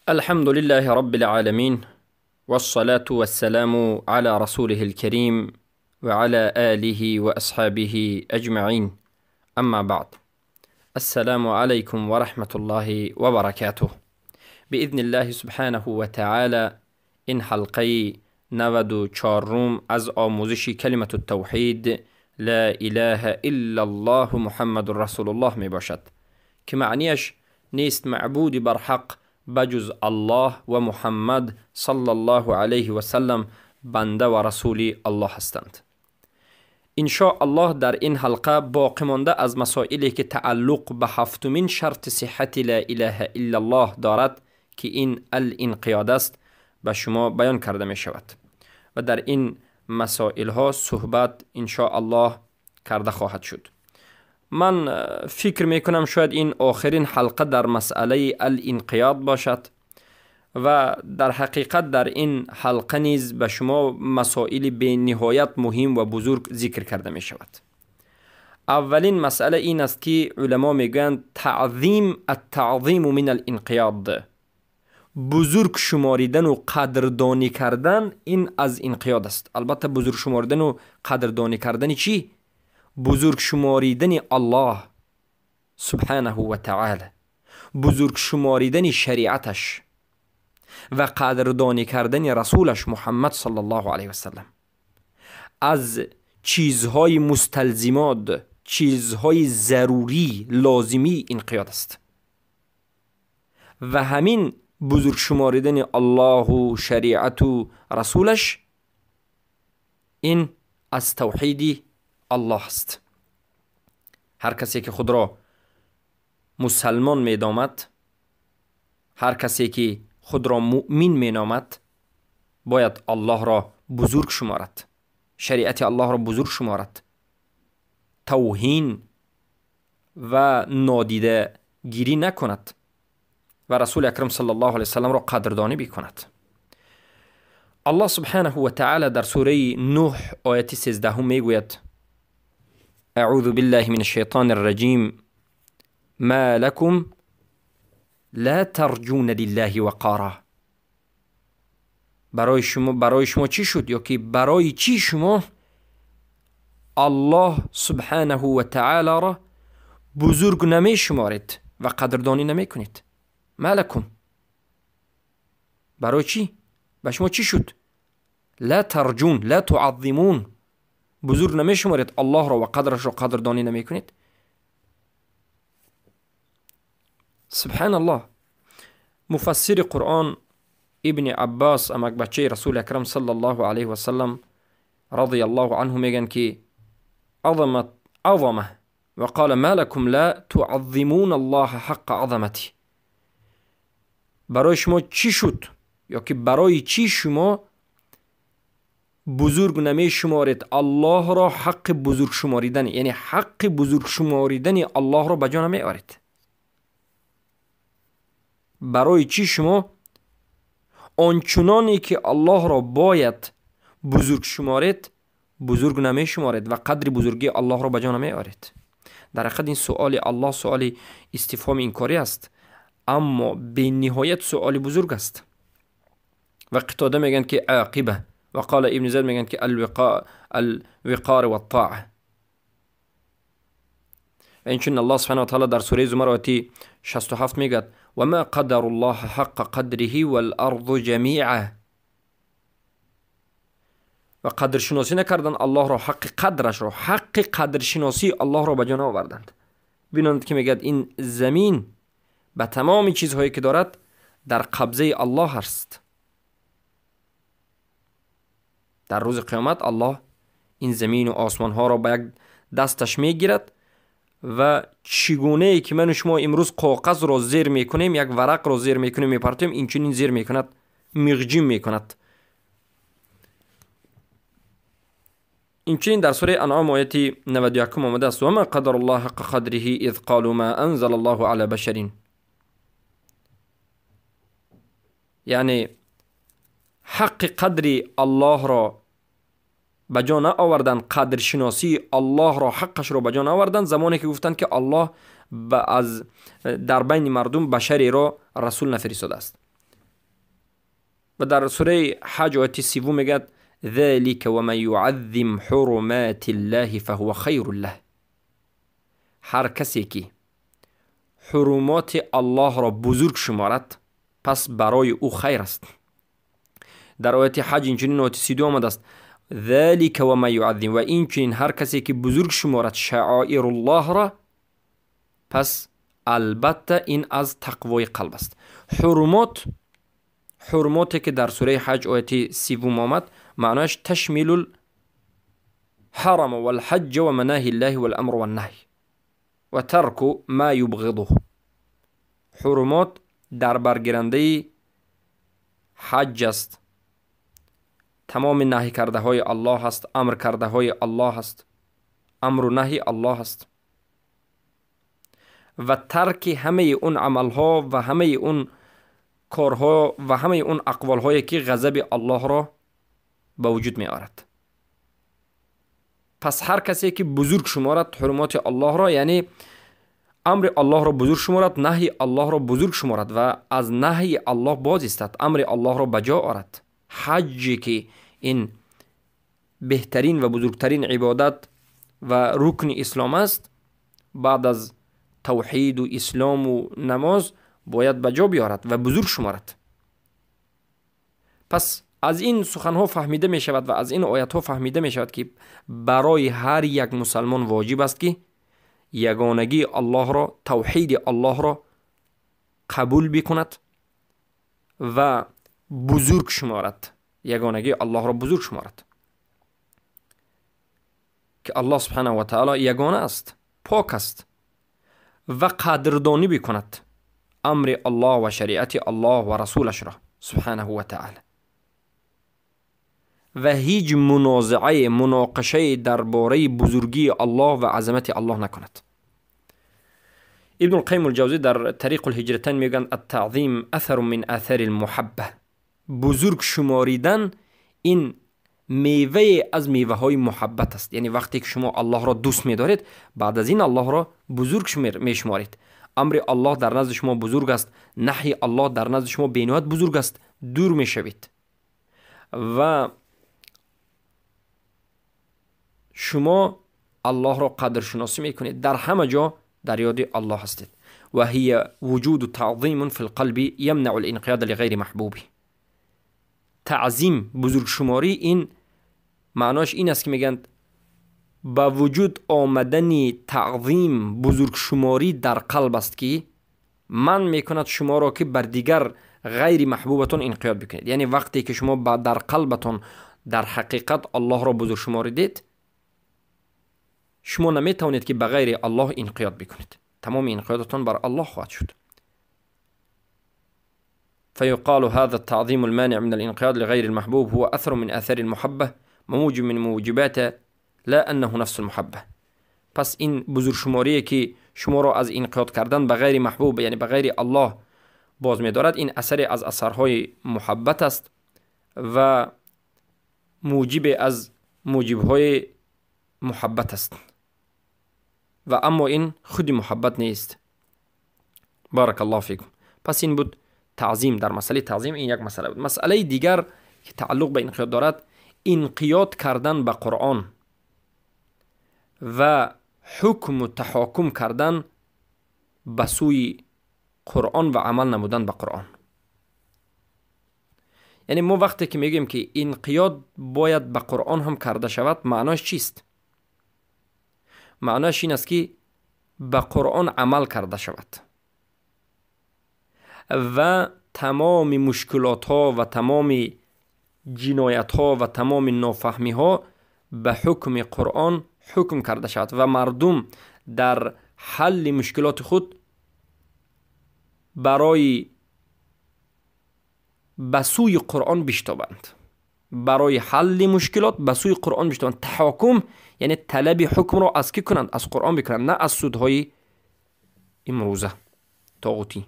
الحمد لله رب العالمين، والصلاة والسلام على رسوله الكريم وعلى آله وأصحابه أجمعين. أما بعد، السلام عليكم ورحمة الله وبركاته. بإذن الله سبحانه وتعالى این حلقه 94 از آموزش کلمة التوحید لا اله الا الله محمد رسول الله می باشد که معنیش نیست معبودی بر حق بجز الله و محمد صلی الله علیه و سلم بنده و رسول الله هستند. ان شاء الله در این حلقه باقی مانده از مسائلی که تعلق به هفتمین شرط صحت لا اله الا الله دارد که این الانقیاد است به شما بیان کرده می شود و در این مسائل ها صحبت ان شاء الله کرده خواهد شد. من فکر می کنم شاید این آخرین حلقه در مسئله الانقیاد باشد و در حقیقت در این حلقه نیز به شما مسائل به نهایت مهم و بزرگ ذکر کرده می شود. اولین مسئله این است که علما میگویند التعظیم من الانقیاد، بزرگ شماریدن و قدردانی کردن این از انقیاد است. البته بزرگ شماریدن و قدردانی کردن چی؟ بزرگ شماریدن الله سبحانه و تعالی، بزرگ شماریدن شریعتش و قدردانی کردن رسولش محمد صلی الله علیه و سلم از چیزهای مستلزمات، چیزهای ضروری لازمی انقیاد است. و همین بزرگ شماریدن الله و شریعت و رسولش این از توحید الله است. هر کسی که خود را مسلمان می نامد، هر کسی که خود را مؤمن می نامد، باید الله را بزرگ شمارد، شریعت الله را بزرگ شمارد، توهین و نادیده گیری نکند و رسول اکرم صلی الله علیه وسلم را قدردانی بکند. الله سبحانه و تعالی در سوره نوح آیت 13 می گوید: اعوذ بالله من الشیطان الرجیم ما لكم لا ترجون لله وقارا. برای شما چی شد، یا که برای چی شما الله سبحانه و تعالی را بزرگ نمی شمارید و قدردانی نمی کنید؟ ما لكم، برای چی؟ به شما چی شد؟ لا ترجون، لا تعظمون، بزرگ نمی شمارید الله را و قدرش را قدردانی نمی کنید. سبحان الله. مفسر قرآن ابن عباس، امک بچه رسول اکرم صلی الله علیه و سلم رضی الله عنه، میگن که عظمه و قال ما لكم لا تعظمون الله حق عظمتی. برای شما چی شد، یا که برای چی شما بزرگ نمی شمارید الله را حق بزرگ شماریدن، یعنی حق بزرگ شماریدن الله را بجا نمی آورید؟ برای چی شما آنچنانی که الله را باید بزرگ شمارید بزرگ نمی شمارید و قدر بزرگی الله را بجا نمی آورید؟ در حقیقت این سؤال الله سؤال استفهام انکاری است، اما به نهایت سؤال بزرگ است. و قتاده میگن که عاقبه، و قال ابن زید میگن که الوقار و الطاعه. و اینچون الله سبحانه و تعالی در سوره زمر آیه 67 میگه و ما قدر الله حق قدره والارض جمیعا. و قدر شناسی نکردن الله را، حق قدرش را، حق قدر شناسی الله را به جا نآوردند. ببینید که میگه این زمین به تمام چیزهایی که دارد در قبضه الله است. در روز قیامت الله این زمین و آسمان ها را به یک دستش میگیرد و چگونه ای که من و شما امروز کاغذ را زیر میکنیم، یک ورق را زیر میکنیم میپرتیم، این چنین زیر میکند، مغجیم میکند. این چنین در سوره انعام آیت 91 آمده است: و ما قدر الله حق قدره اذ قالوا ما انزل الله على بشر. یعنی حق قدر الله را بجا نآوردن، قدر شناسی الله را، حقش را بجا نآوردن زمانی که گفتند که الله از در بین مردم بشری را رسول نفرستاده است. و در سوره حج آیه 30 میگه ذلك ومن يعظم حرمات الله فهو خیر له. هر کسی که حرمات الله را بزرگ شمارد پس برای او خیر است. در آیه حج اینچنین آیه 32 آمده است ذلك ومن يعظم، و اینچنین هر کسی که بزرگ شمارد شعائر الله را پس البته این از تقوای قلب است. حرماتی که در سوره حج آیه 30 آمد معناش تشمیل الحرم والحج و مناهی الله والامر والنهی و ترک ما یبغضه. حرمات در برگیرنده حج است، تمام نهی کرده های الله است، امر کرده های الله است، امر و نهی الله است، و ترک همه اون عملها و همه اون کارها و همه اون اقوالهایی که غضب الله را به وجود می آورد. پس هر کسی که بزرگ شمارد حرمات الله را، یعنی امر الله را بزرگ شمارد، نهی الله را بزرگ شمارد و از نهی الله باز ایستد، امر الله را بجا آورد. حج که این بهترین و بزرگترین عبادت و رکن اسلام است، بعد از توحید و اسلام و نماز باید بجا بیارد و بزرگ شمارد. پس از این سخنها فهمیده می شود و از این آیات ها فهمیده می شود که برای هر یک مسلمان واجب است که یگانگی الله را، توحید الله را قبول بکند و بزرگ شمارد، یگانگی الله را بزرگ شمارد که الله سبحانه و تعالی یگانه است، پاک است، و قدردانی بکند امر الله و شریعت الله و رسولش را سبحانه و تعالی، و هیچ مناقشه درباره بزرگی الله و عظمت الله نکند. ابن القیم الجوزی در طریق الهجرتین میگن التعظیم اثر من آثار المحبه. بزرگ شماریدن این میوه از میوه های محبت است. یعنی وقتی که شما الله را دوست می‌دارید، بعد از این الله را بزرگ میشمارید. امر الله در نزد شما بزرگ است، نهی الله در نزد شما بینهایت بزرگ است، دور میشوید و شما الله را قدر شناسی میکنید، در همه جا در یاد الله هستید. و هی وجود تعظیم فی القلب یمنع الانقیاد لغیر محبوبی. تعظیم، بزرگ شماری، این معناش این است که میگن با وجود آمدن تعظیم، بزرگ شماری در قلب است که من میکند شما را که بر دیگر غیر محبوبتون انقیاد بکنید. یعنی وقتی که شما در قلبتون در حقیقت الله را بزرگ شماریدید، شما نمیتوانید که بغیر الله انقیاد بکنید، تمام انقیادتون بر الله خواهد شد. فيقال هذا التعظيم المانع من الانقياد لغير المحبوب هو أثر من آثار المحبة موجب من موجبات لا أنه نفس المحبة. پس این بزرگ شماری که شما را از انقیاد کردن به غیر محبوب، یعنی به غیر الله، باز می دارد، این اثر از اثرهای محبت است و موجب از موجبهای محبت است، و اما این خود محبت نیست. بارک الله فیکم. پس این بود تعظیم. در مسئله تعظیم این یک مسئله بود. مسئله دیگر که تعلق به انقیاد دارد، انقیاد کردن به قرآن و حکم و تحاکم کردن به سوی قرآن و عمل نمودن به قرآن. یعنی ما وقتی که میگیم که انقیاد باید به قرآن هم کرده شود، معناش چیست؟ معناش این است که به قرآن عمل کرده شود و تمام مشکلات ها و تمام جنایت ها و تمام نافهمی ها به حکم قرآن حکم کرده شود و مردم در حل مشکلات خود برای به سوی قرآن بشتابند، برای حل مشکلات به سوی قرآن بشتابند. تحاکم یعنی طلب حکم را از کی کنند؟ از قرآن بکنند، نه از سودهای امروزه طاغوتی.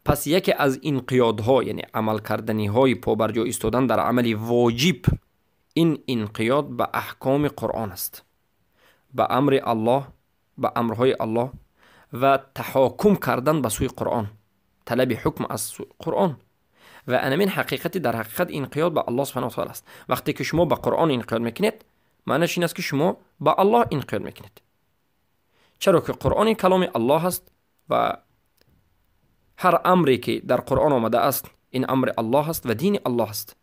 پس یکی از انقیادها، یعنی عمل کردنی های پابرجا ایستادن در عمل واجب، این انقیاد به احکام قرآن است، به امر الله، به امرهای الله، و تحاکم کردن به سوی قرآن، طلب حکم از قرآن. و انمین حقیقتی در حقیقت انقیاد به الله سبحانه و تعالی است. وقتی که شما به قرآن انقیاد میکنید، معنیش این است که شما به الله انقیاد میکنید، چرا که قرآن کلام الله است و هر امری که در قرآن آمده است این امر الله است و دین الله است.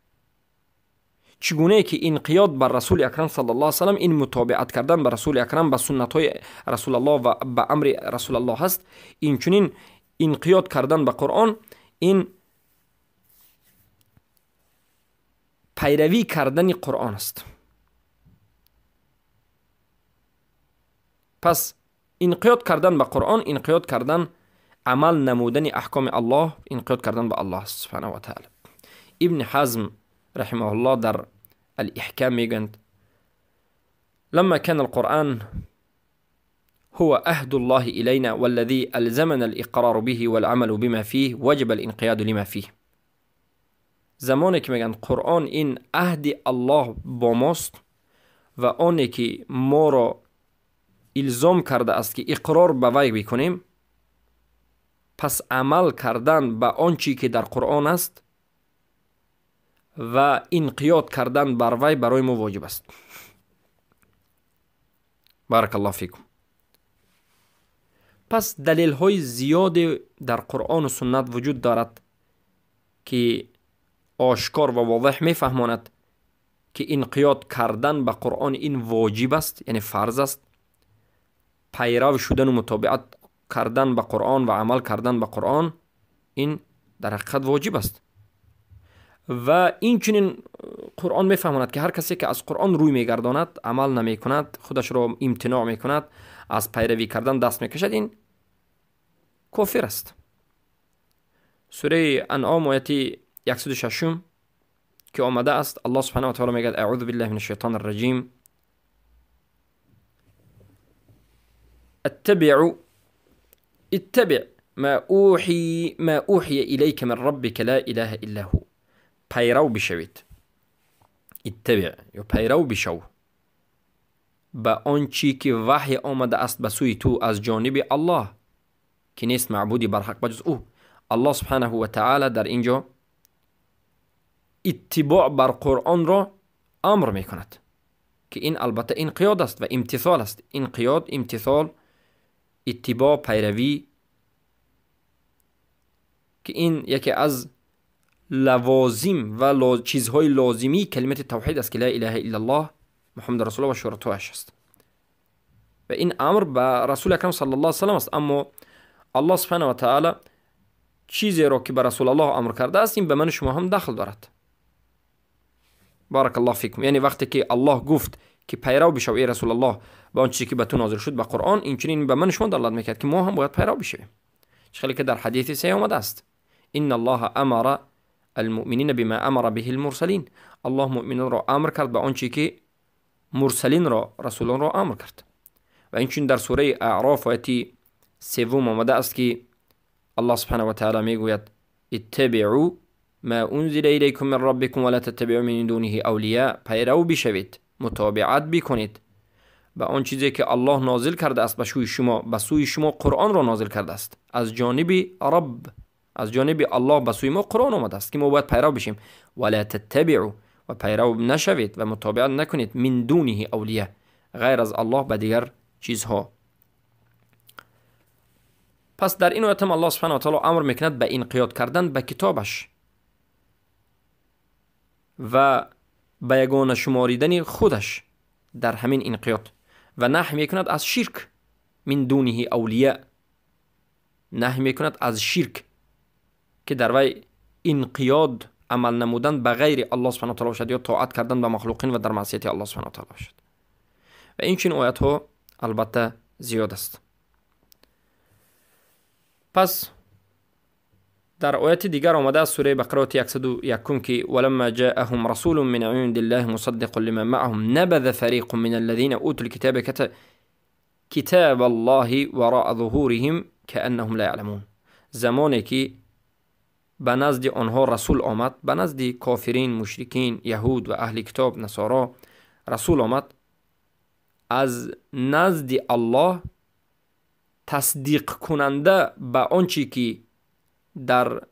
چگونه که انقیاد بر رسول اکرم صلی الله علیه و سلم، این متابعت کردن به رسول اکرم، به سنت های رسول الله و به امر رسول الله هست، این چنین انقیاد کردن به قرآن این پیروی کردن قرآن است. پس انقیاد کردن به قرآن، انقیاد کردن، عمل نمودن احکام الله، انقیاد کردن به الله سبحانه و تعالی. ابن حزم رحمه الله در الاحکام میگند لما كان القرآن هو عهد الله إلينا والذي ألزمنا الإقرار به والعمل بما فيه وجب الانقياد لما فيه. زمانی که میگن قرآن این عهد الله با ماست و آنی که ما را الزام کرده است که اقرار به وی بکنیم، پس عمل کردن به آنچه که در قرآن است و انقیاد کردن بر وی برای ما واجب است. بارک الله فیکم. پس دلیل های زیاد در قرآن و سنت وجود دارد که آشکار و واضح می فهماند که انقیاد کردن به قرآن این واجب است، یعنی فرض است. پیرو شدن و متابعت کردن به قرآن و عمل کردن به قرآن این در حقیقت واجب است. و این چنین قرآن می فهماند که هر کسی که از قرآن روی می گرداند، عمل نمی کند، خودش را امتناع می کند، از پیروی کردن دست می کشد، این کافر است. سوره انعام آیه 106 که آمده است، الله سبحانه و تعالی میگه اعوذ بالله من الشیطان الرجیم اتبع ما اوحی الیک من ربک لا اله الا هو. پیرو بشوید، اتبع یا پیرو بشو به آنچه که وحی آمده است به سوی تو از جانب الله که نیست معبودی بر حق بجز او. الله سبحانه و تعالی در اینجا اتباع بر قرآن را امر می کند که این البته انقیاد است و امتثال است. انقیاد، امتثال، اتباع، پیروی، که این یکی از لوازم و چیزهای لازمی کلمت توحید است که لا اله الا الله محمد رسول الله و شرطه‌اش است. و این امر به رسول اکرم صلی الله علیه و سلم است، اما الله سبحانه و تعالی چیزی را که به رسول الله امر کرده است این به من شما هم دخل دارد. بارک الله فیکم. یعنی وقتی که الله گفت که پیرو بشو ای رسول الله با آن چیزی که به تو نازل شد به قرآن، این چنین به من شما دلالت میکرد که ما هم باید پیرو بشویم. چخیلی که در حدیث صحیح آمده است ان الله امر المؤمنین بما امر به المرسلین. الله مؤمنان را امر کرد به آن چیزی که مرسلین را، رسولان را امر کرد. و این چون در سوره اعراف آیه 3 آمده است که الله سبحانه و تعالی میگوید اتبعوا ما انزل الیکم من ربکم ولا تتبعوا من دونه اولیاء. پیرو بشوید، متابعت بکنید به آن چیزی که الله نازل کرده است به سوی شما قرآن را نازل کرده است از جانب رب، از جانب الله به سوی ما قرآن آمده است که ما باید پیرو بشیم. ولا تتبعوا، و پیرو نشوید و متابعت نکنید، من دونه اولیاء، غیر از الله به دیگر چیزها. پس در این آیه الله سبحانه و تعالی امر میکند به انقیاد کردن به کتابش و به یگانه شماریدن خودش در همین انقیاد، و نهی میکند از شرک. من دونه اولیاء، نهی میکند از شرک که در وی انقیاد، عمل نمودن به غیر الله سبحانه و تعالی باشد یا طاعت کردن به مخلوقین و در معصیت الله سبحانه و تعالی باشد. و این چنین آیات ها البته زیاد است. پس در آیت دیگر آمده است سوره بقره 101 که ولما جاءهم رسول من عند الله مصدق لما معهم نبذ فريق من الذين اوتوا الكتاب كتاب الله وراء ظهورهم كأنهم لا يعلمون. زمانی که به نزد آنها رسول آمد، به نزد کافرین، مشرکین، یهود و اهل کتاب نصارا رسول آمد، از نزد الله تصدیق کننده به آنچه که در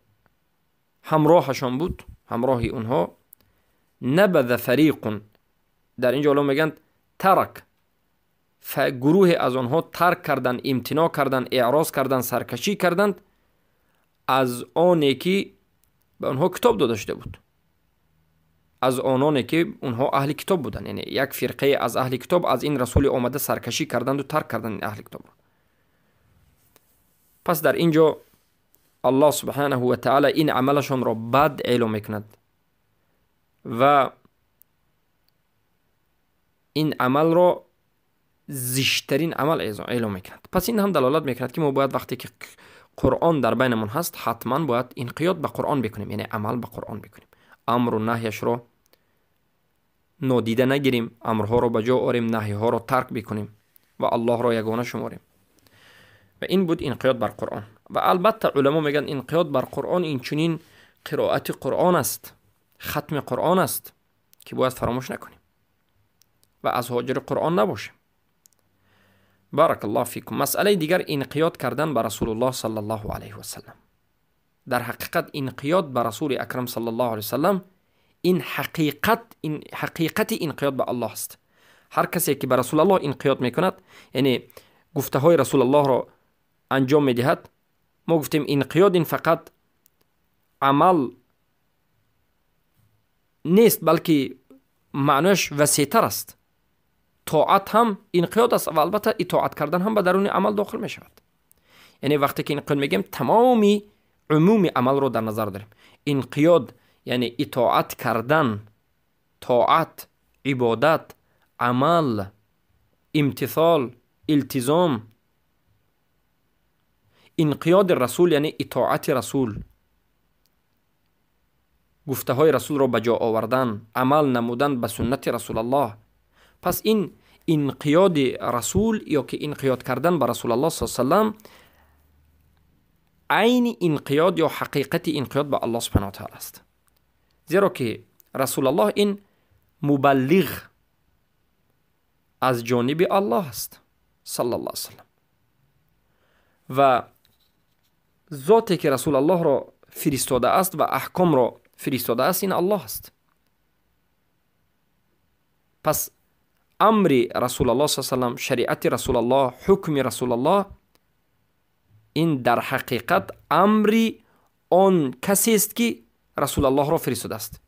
همراهشان بود، همراه اونها. نبذ فریق، در اینجا علما میگن ترک، گروه از آنها ترک کردند، امتناع کردند، اعراض کردند، سرکشی کردند از آنی که به آنها کتاب داده شده بود، از آنانی که اونها اهل کتاب بودند. یعنی یک فرقه از اهل کتاب از این رسول آمده سرکشی کردند و ترک کردند اهل کتاب. پس در اینجا الله سبحانه و تعالی این عملشان را بد اعلام میکند و این عمل را زشترین عمل اعلام میکند. پس این هم دلالت میکند که ما باید وقتی که قرآن در بینمون هست حتما باید انقیاد به قرآن بکنیم، یعنی عمل به قرآن بکنیم، امر و نهیش را نادیده نگیریم، امرها را به جا آوریم، نهیها را ترک بکنیم و الله را یگانه شماریم. و این بود انقیاد بر قرآن. و البته علما میگن انقیاد بر قرآن این چنین قرائت قرآن است، ختم قرآن است که باید فراموش نکنیم و از هاجر قرآن نباشیم. بارک الله فیکم. مسئله دیگر انقیاد کردن به رسول الله صلی الله علیه و سلم. در حقیقت انقیاد به رسول اکرم صلی الله علیه و سلم این حقیقت انقیاد به الله است. هر کسی که به رسول الله انقیاد میکند، یعنی گفته های رسول الله را انجام میدهد، ما گفتیم انقیاد این فقط عمل نیست بلکه معنیش وسیع‌تر است. طاعت هم انقیاد است و البته اطاعت کردن هم به درون عمل داخل می شود. یعنی وقتی که انقیاد میگیم تمامی عموم عمل رو در نظر داریم. انقیاد یعنی اطاعت کردن، طاعت، عبادت، عمل، امتثال، التزام. انقیاد رسول یعنی اطاعت رسول، گفته های رسول را به جا آوردن، عمل نمودن به سنت رسول الله. پس این انقیاد رسول یا که انقیاد کردن به رسول الله صلی الله علیه و سلم عین انقیاد یا حقیقت انقیاد به الله سبحانه و تعالی است. زیرا که رسول الله این مبلغ از جانب الله است صلی الله علیه و سلم و ذاتی که رسول الله را فرستاده است و احکام را فرستاده است این الله است. پس امر رسول الله صلی الله علیه و سلم، شریعت رسول الله، حکم رسول الله، این در حقیقت امر آن کسی است که رسول الله را فرستاده است.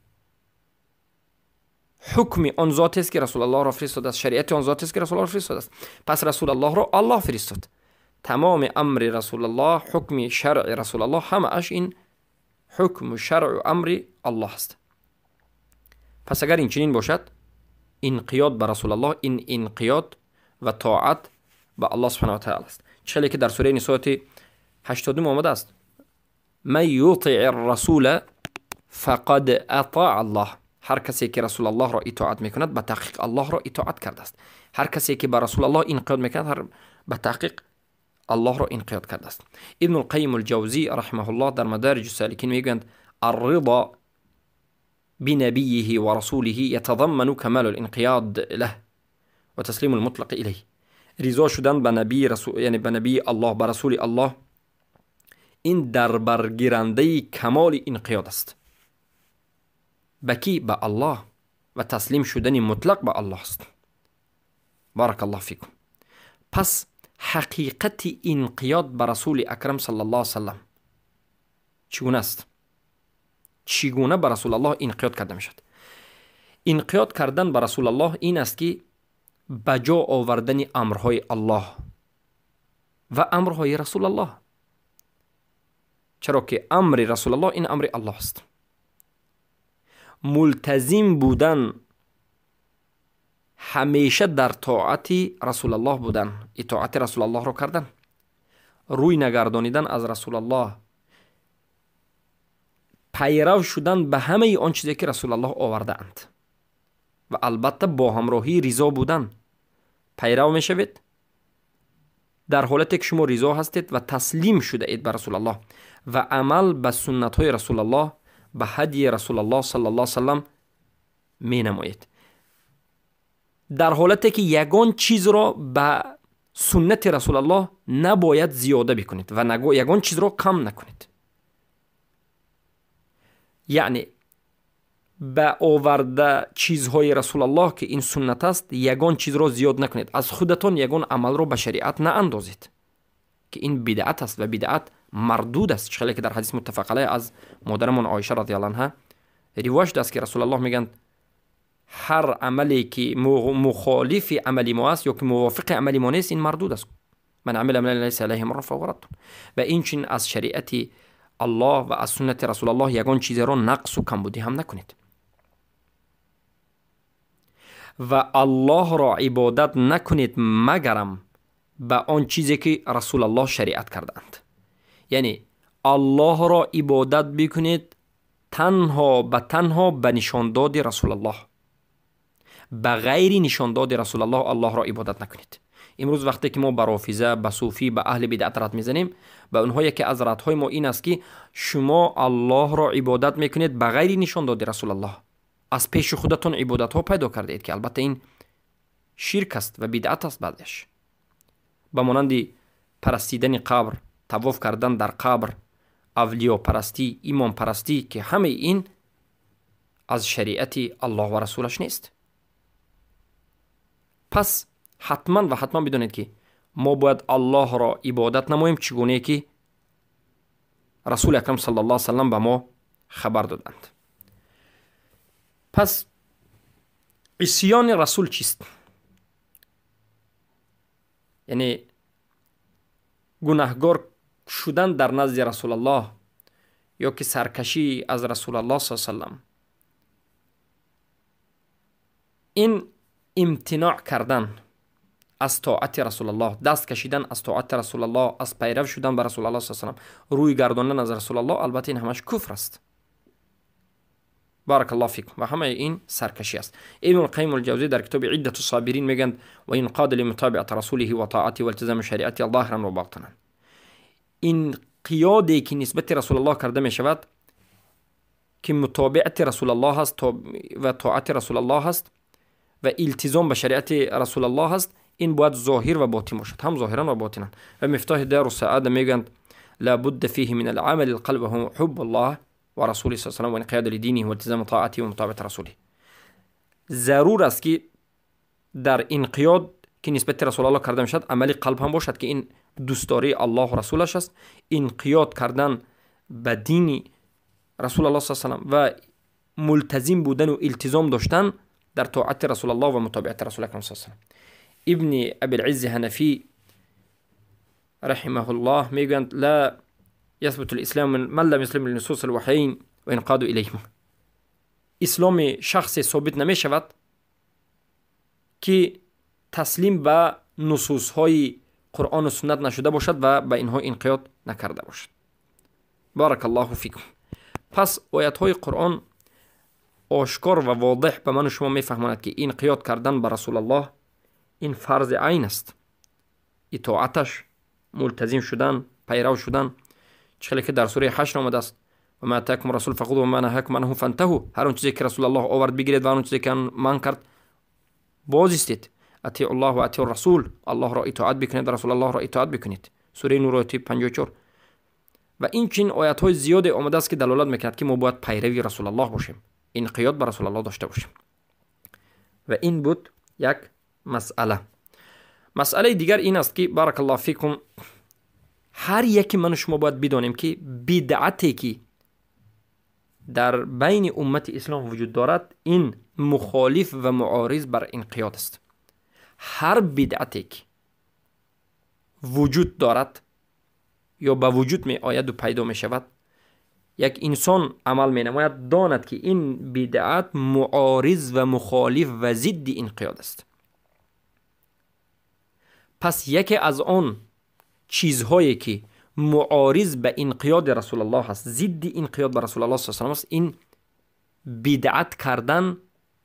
حکم آن ذات است که رسول الله را فرستاده است، شریعت آن ذات است که رسول الله را فرستاده است. پس رسول الله را الله فرستاد. تمام امر رسول الله، حکم شرع رسول الله، همه اش این حکم و شرع و امر الله است. پس اگر این چنین باشد انقیاد به رسول الله این انقیاد و طاعت به الله سبحانه و تعالی است. چه که در سوره نساء 80 آمده است: من یطع الرسول فقد اطاع الله. هر کسی که رسول الله را اطاعت میکند به تحقیق الله را اطاعت کرده است. هر کسی که به رسول الله انقیاد میکند به تحقیق الله را انقیاد کرده است. ابن القیم الجوزی رحمه الله در مدارج السالکین میگوید الرضا بنبيه ورسوله يتضمن كمال الانقياد له وتسليم المطلق إليه. رضا شدن به نبی رسول، یعنی به نبی الله، به رسول الله، این در برگیرنده کمال انقیاد است. به کی؟ به الله، و تسلیم شدن مطلق به الله است. بارک الله فیکم. پس حقیقت انقیاد به رسول اکرم صلی الله علیه وسلم چگونه است؟ چگونه به رسول الله انقیاد کرده می شد؟ انقیاد کردن به رسول الله این است که بجا آوردن امرهای الله و امرهای رسول الله. چرا که امر رسول الله این امر الله است. ملتزم بودن، همیشه در طاعت رسول الله بودن، اطاعت رسول الله رو کردن، روی نگردانیدن از رسول الله، پیرو شدن به همه آن چیزی که رسول الله آورده اند و البته با همراهی رضا بودن. پیرو می شوید در حالتی که شما رضا هستید و تسلیم شده اید به رسول الله و عمل به سنت های رسول الله، به هدی رسول الله صلی الله علیه وسلم می نمایید، در حالتی که یگان چیز را به سنت رسول الله نباید زیاده بکنید و یگان چیز را کم نکنید. یعنی به آورده چیزهای رسول الله که این سنت است یگان چیز را زیاد نکنید. از خودتان یگان عمل را به شریعت ناندازید که این بدعت است و بدعت مردود است. چخیلی که در حدیث متفق علیه از مادرمون عایشه رضی الله عنها روایت است که رسول الله میگن هر عملی که مخالف عملی ما است یا که موافق عملی ما نیست این مردود است. من عمل عملا لیس علیه امرنا فهو رد. و این چین از شریعت الله و از سنت رسول الله یگان چیز را نقص و کمبودی هم نکنید. و الله را عبادت نکنید مگرم به آن چیزی که رسول الله شریعت کردند. یعنی الله را عبادت بکنید تنها به نشانداد رسول الله، به غیر نشانداد رسول الله را عبادت نکنید. امروز وقتی که ما به رافضه، به صوفی، به اهل بدعت رد میزنیم، به اونها یکی از ردهای ما این است که شما الله را عبادت میکنید به غیر نشانداد رسول الله، از پیش خودتون عبادت ها پیدا کرده اید که البته این شرک است و بدعت است. بعدش به مانند پرستیدن قبر، طواف کردن در قبر، اولیاء پرستی، ایمان پرستی که همه این از شریعت الله و رسولش نیست. پس حتما بدونید که ما باید الله را عبادت نماییم چگونه که رسول اکرم صلی الله علیه و سلم به ما خبر دادند. پس عصیان رسول چیست؟ یعنی گناهگار شدن در نزد رسول الله یا که سرکشی از رسول الله صلی الله علیه و سلم، این امتناع کردن از طاعت رسول الله، دست کشیدن از طاعت رسول الله، از پیرو شدن به رسول الله صلی الله علیه و سلم، روی گرداندن از رسول الله، البته این همش کفر است. بارک الله فیکم. و همه این سرکشی است. ابن القیم الجوزی در کتاب عدة الصابرین میگند و این قاد لمتابعه رسوله و طاعته و التزام شریعته ظاهرا و باطنا. این قیادی که نسبت رسول الله کرده می شود که متابعت رسول الله است و طاعت رسول الله است و التزام به شریعت رسول الله است، این باید ظاهر و باطن باشد، هم ظاهرا و باطنا. و مفتاح دار السعاده میگند لا بد فيه من العمل القلب وهو حب الله و رسوله صلی الله علیه و انقیاد لدینه و التزام طاعته و مطابقت رسوله. ضرور است که در انقیاد که نسبت رسول الله کرده میشد عمل قلب هم باشد که این دوستداری الله و رسولش است. انقیاد کردن به دین رسول الله صلی الله علیه و ملتزم بودن و التزام داشتن در طاعت رسول الله و مطابقت رسول اکرم صلی الله علیه و ابن ابی العز حنفی رحمه الله میگویند لا يثبت الاسلام من لم يسلم لنصوص الوحيين وينقاد اليهما. اسلام شخص ثابت نمی شود که تسلیم به نصوص های قرآن و سنت نشده باشد و به اینها انقیاد نکرده باشد. بارک الله فیکم. پس آیات های قرآن آشکار و واضح به من و شما میفهماند که انقیاد کردن به رسول الله این فرض عین است. اطاعتش، ملتزم شدن، پیرو شدن، چخیلی که در سوره حشر آمده است و ما اتاکم رسول فخذوه و ما نهاکم عنه فانتهوا. هر اون چیزی که رسول الله آورد بگیرید و هر اون چیزی که من کرد باز ایستید. اطیعوا الله و اطیعوا الرسول، الله را اطاعت بکنید، رسول الله را اطاعت بکنید. سوره نور آیه 54. و این چنین آیات های زیاد آمده است که دلالت میکند که ما باید پیروی رسول الله باشیم، انقیاد به رسول الله داشته باشیم. و این بود یک مسئله. مسئله دیگر این است که بارک الله فیکم هر یکی من و شما باید بدانیم که بدعتی که در بین امت اسلام وجود دارد این مخالف و معارض بر انقیاد است. هر بدعتی که وجود دارد یا به وجود می آید و پیدا می شود، یک انسان عمل می نماید داند که این بدعت معارض و مخالف و ضد انقیاد است. پس یکی از آن چیزهایی که معارض به انقیاد رسول الله هست، ضد انقیاد به رسول الله صلی الله علیه و است، این بدعت کردن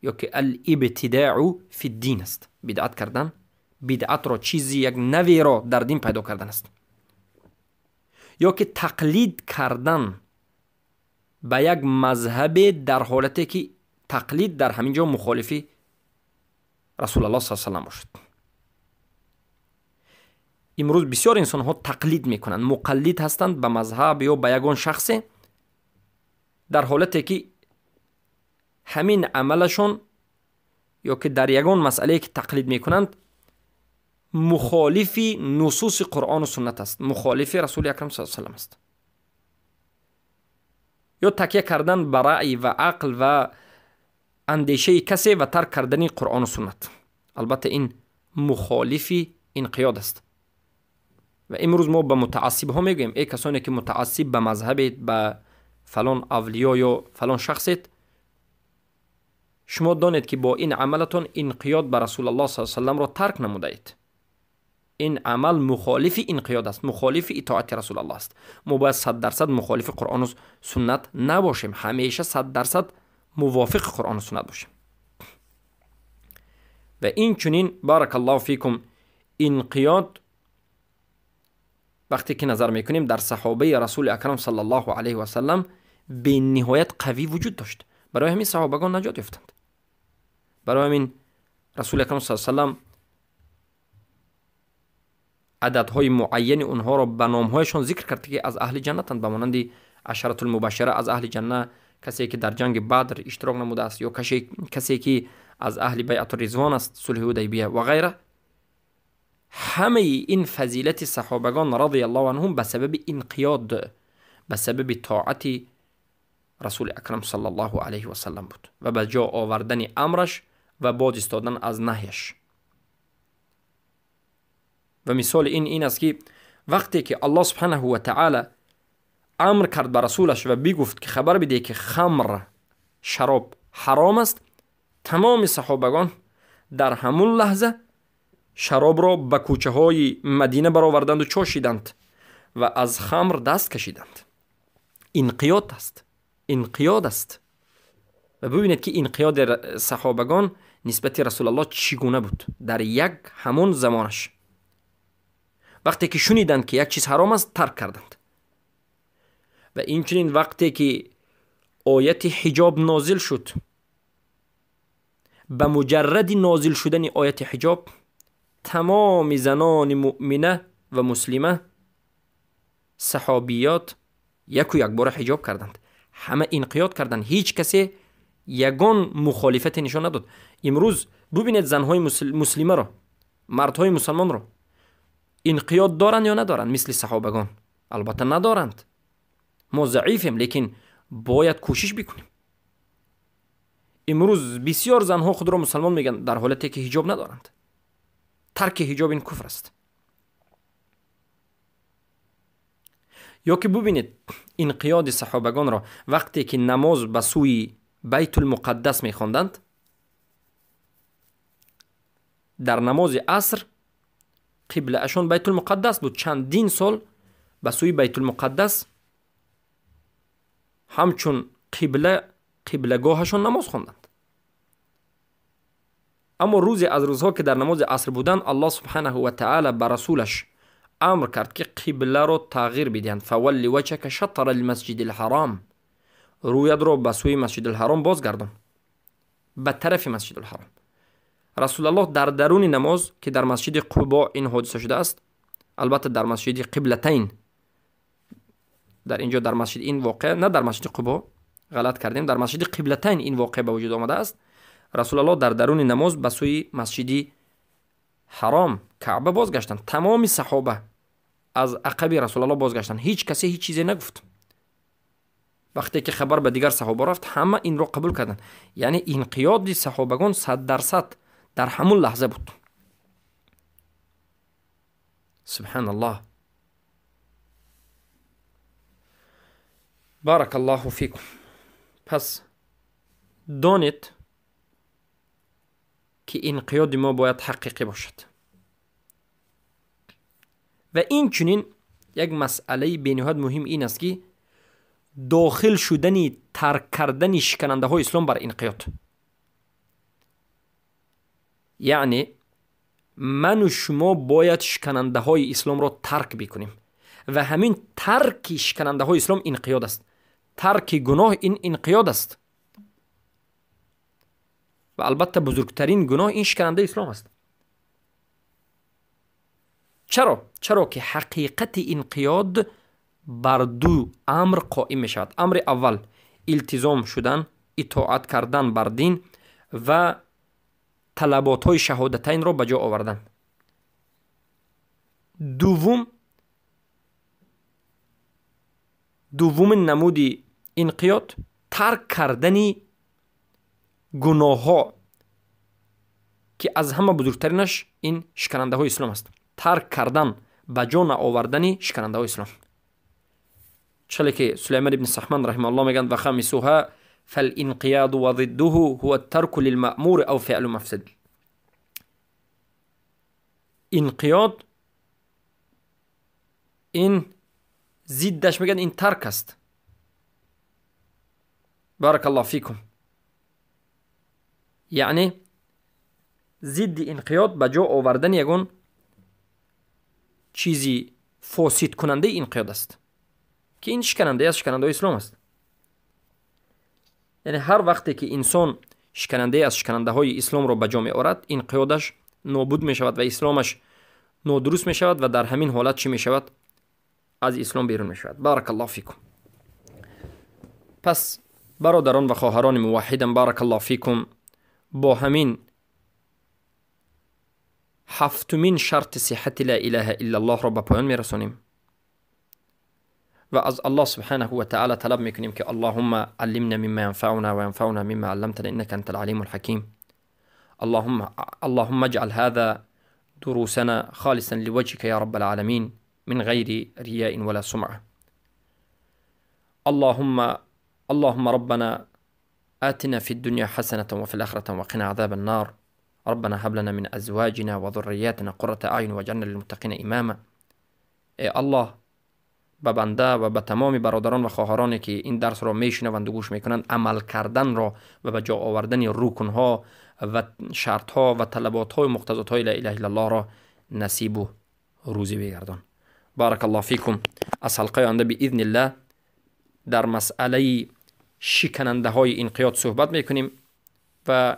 یا که الابتداع فی الدین است. بدعت کردن، بدعت را چیزی یک نوی را در دین پیدا کردن است، یا که تقلید کردن به یک مذهب در حالتی که تقلید در همین جا مخالفی رسول الله صلی الله علیه و باشد. امروز بسیار انسان ها تقلید میکنند، مقلد هستند به مذهب یا به یگان شخص در حالتی که همین عملشون یا که در یگان مسئله که تقلید میکنند مخالف نصوص قرآن و سنت است، مخالف رسول اکرم صلی الله علیه و آله است، یا تکیه کردن بر رأی و عقل و اندیشه کسی و ترک کردن قرآن و سنت. البته این مخالف انقیاد است. و امروز ما به متعصب ها میگویم ای کسانی که متعصب به مذهبید، به فلان اولیاء یا فلان شخصید، شما دانید که با این عملتون انقیاد به رسول الله صلی الله علیه و آله را ترک نموده اید. این عمل مخالف انقیاد است، مخالف اطاعت رسول الله است. ما باید 100% مخالف قرآن و سنت نباشیم، همیشه 100% موافق قرآن و سنت باشیم. و این چنین بارک الله فیکم انقیاد وقتی که نظر میکنیم در صحابه رسول اکرم صلی الله علیه و سلم به نهایت قوی وجود داشت. برای همین صحابگان نجات یافتند. برای همین رسول اکرم صلی الله علیه و سلم عددهای معین اونها را به نامهایشان ذکر کرد که از اهل جنتند، به مانند عشرة المبشره از اهل جنت، کسی که در جنگ بدر اشتراک نموده است، یا کسی که از اهل بیعت الرضوان است، صلح حدیبیه و غیره. همه این فضیلت صحابگان رضی الله عنهم به سبب انقیاد، به سبب طاعت رسول اکرم صلی الله علیه و سلم بود و به جا آوردن امرش و باز ایستادن از نهیش. و مثال این است که وقتی که الله سبحانه و تعالی امر کرد به رسولش و بگفت که خبر بده که خمر، شراب حرام است، تمام صحابگان در همون لحظه شراب را به کوچه های مدینه برآوردند و چاشیدند و از خمر دست کشیدند. انقیاد است، انقیاد است. و ببینید که انقیاد صحابگان نسبت رسول الله چگونه بود در یک همون زمانش. وقتی که شنیدند که یک چیز حرام است ترک کردند. و اینچنین وقتی که آیت حجاب نازل شد، به مجرد نازل شدن آیت حجاب تمام زنان مؤمنه و مسلمه صحابیات یک و یک بار حجاب کردند، همه انقیاد کردند، هیچ کسی یگان مخالفت نشان نداد. امروز ببینید زنهای مسلمه را، مردهای مسلمان را انقیاد دارند یا ندارند مثل صحابگان؟ البته ندارند. ما ضعیفیم، لیکن باید کوشش بکنیم. امروز بسیار زنها خود را مسلمان میگن در حالتی که حجاب ندارند. ترک حجاب این کفر است. یا که ببینید انقیاد صحابگان را وقتی که نماز به سوی بیت المقدس میخواندند، در نماز عصر قبله اشون بیت المقدس بود، چندین سال به سوی بیت المقدس همچون قبلگاهشون نماز خواندند. اما روزی از روزها که در نماز عصر بودند، الله سبحانه و تعالی به رسولش امر کرد که قبله رو تغییر بدهند. فولی وجهک شطر المسجد الحرام، رویت رو به سوی مسجد الحرام بازگردان، به طرف مسجد الحرام. رسول الله در درون نماز که در مسجد قباء این حادثه شده است، البته در مسجد قبلتین، در اینجا در مسجد این واقع، نه در مسجد قباء، غلط کردیم، در مسجد قبلتین این واقع به وجود آمده است. رسول الله در درون نماز به سوی مسجد حرام کعبه بازگشتند. تمام صحابه از عقب رسول الله بازگشتند، هیچ کسی هیچ چیزی نگفت. وقتی که خبر به دیگر صحابه رفت، همه این رو قبول کردند. یعنی انقیاد صحابگان 100% در همون لحظه بود. سبحان الله. بارک الله فیکم. پس دانید که انقیاد ما باید حقیقی باشد. و این چنین یک مسئله بینهایت مهم این است که داخل شدنی ترک کردن شکننده های اسلام بر انقیاد. یعنی من و شما باید شکننده های اسلام را ترک بکنیم و همین ترک شکننده های اسلام انقیاد است. ترک گناه این انقیاد است. و البته بزرگترین گناه این شکننده اسلام است. چرا که حقیقت انقیاد بر دو امر قائم می شود. امر اول التزام شدن، اطاعت کردن بر دین و طلبات های شهادتین را به جا آوردن. دوم نمود انقیاد ترک کردن گناه ها که از همه بزرگترینش این شکننده های اسلام است. ترک کردن، به جا آوردن شکننده های اسلام. چلی که سلیمان ابن سحمان رحمه الله میگن و خامسها فالانقیاد و ضده هو الترک للمأمور او فعل مفسد. انقیاد این ضدش میگن این ترک است. بارک الله فیکم. یعنی ضد انقیاد به جا آوردن یگون چیزی فاسد کننده انقیاد است که این شکننده است، شکننده اسلام است. یعنی هر وقتی که انسان شکننده از شکننده های اسلام را به جا می آورد، انقیادش نابود می شود و اسلامش نادرست می شود و در همین حالت چی می شود؟ از اسلام بیرون می شود. بارک الله فیکم. پس برادران و خواهران موحدم، بارک الله فیکم، با همین هفتمین شرط صحت لا اله الا الله را به پایان می رسانیم و از الله سبحانه و تعالی طلب میکنیم که اللهم علمنا مما ينفعنا وينفعنا مما علمتنا انك انت العليم الحكيم. اللهم اجعل هذا دروسنا خالصا لوجهك يا رب العالمين من غير رياء ولا سمعة. اللهم ربنا آتنا في الدنيا حسنة وفي الآخرة وقنا عذاب النار. ربنا هب لنا من أزواجنا وذرياتنا قرة أعين واجعلنا للمتقين إماما. ای الله، به بنده و به تمام برادران و خواهرانی که این درس را میشنوند و گوش میکنند عمل کردن را و به جا آوردن رکن ها و شرط ها و طلبات های مقتضات های لا اله الا الله را نصیب و روزی بگردان. بارک الله فیکم. از حلقه آینده باذن الله در مسئله شکننده های انقیاد صحبت میکنیم و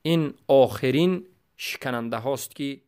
این آخرین شکننده هاست که